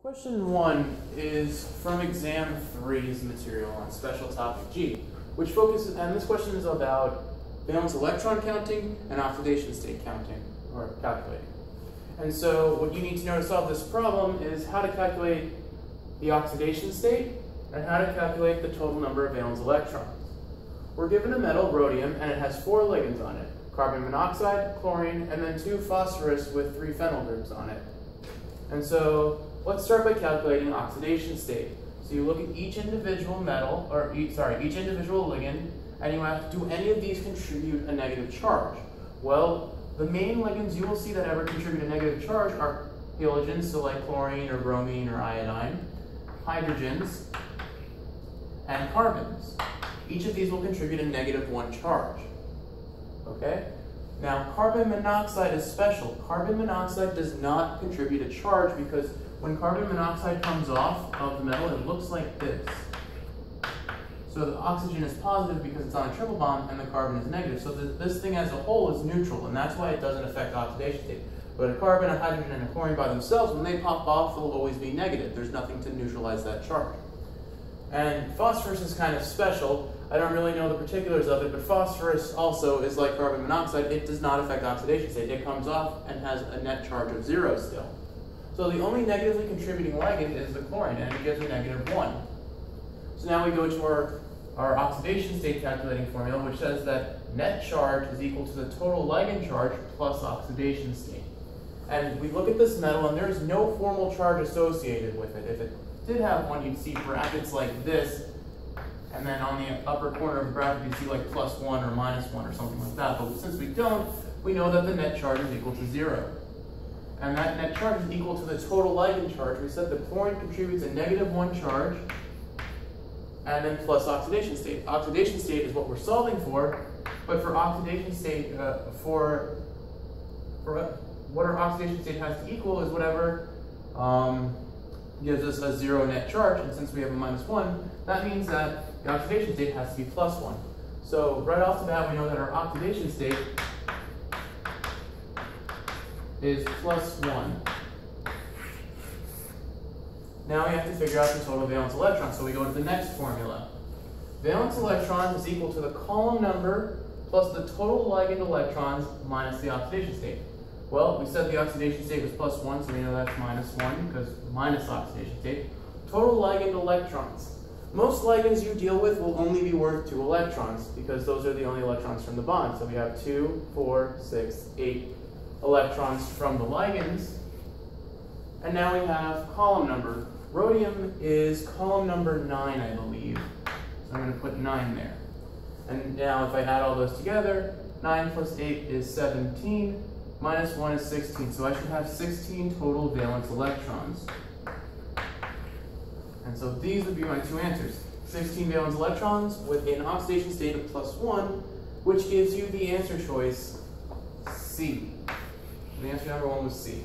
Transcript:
Question 1 is from exam 3's material on special topic G, which focuses, and this question is about valence electron counting and oxidation state counting, or calculating. And so what you need to know to solve this problem is how to calculate the oxidation state and how to calculate the total number of valence electrons. We're given a metal, rhodium, and it has 4 ligands on it: carbon monoxide, chlorine, and then 2 phosphorus with 3 phenyl groups on it. And so let's start by calculating oxidation state. So you look at each individual metal, or each individual ligand, and you ask, do any of these contribute a negative charge? Well, the main ligands you will see that ever contribute a negative charge are halogens, so like chlorine or bromine or iodine, hydrogens, and carbons. Each of these will contribute a -1 charge. Okay? Now, carbon monoxide is special. Carbon monoxide does not contribute a charge because when carbon monoxide comes off of the metal, it looks like this. So the oxygen is positive because it's on a triple bond and the carbon is negative. So this thing as a whole is neutral, and that's why it doesn't affect oxidation state. But a carbon, a hydrogen, and a chlorine by themselves, when they pop off, they'll always be negative. There's nothing to neutralize that charge. And phosphorus is kind of special. I don't really know the particulars of it, but phosphorus also is like carbon monoxide. It does not affect oxidation state. It comes off and has a net charge of 0 still. So the only negatively contributing ligand is the chlorine, and it gives a -1. So now we go to our oxidation state calculating formula, which says that net charge is equal to the total ligand charge plus oxidation state. And we look at this metal, and there's no formal charge associated with it. If it did have one, you'd see brackets like this, and then on the upper corner of the bracket, you'd see like +1 or -1 or something like that. But since we don't, we know that the net charge is equal to 0. And that net charge is equal to the total ligand charge. We said the chlorine contributes a -1 charge, and then plus oxidation state. Oxidation state is what we're solving for, but for oxidation state, what our oxidation state has to equal is whatever gives us a 0 net charge, and since we have a -1, that means that the oxidation state has to be +1. So right off the bat, we know that our oxidation state is +1. Now we have to figure out the total valence electrons, so we go to the next formula. Valence electrons is equal to the column number plus the total ligand electrons minus the oxidation state. Well, we said the oxidation state was +1, so we know that's -1 because minus oxidation state. Total ligand electrons. Most ligands you deal with will only be worth 2 electrons because those are the only electrons from the bond. So we have 2, 4, 6, 8 electrons from the ligands. And now we have column number. Rhodium is column number 9, I believe. So I'm going to put 9 there. And now if I add all those together, 9 plus 8 is 17, minus 1 is 16. So I should have 16 total valence electrons. And so these would be my 2 answers. 16 valence electrons with an oxidation state of +1, which gives you the answer choice C. The answer number 1 was C.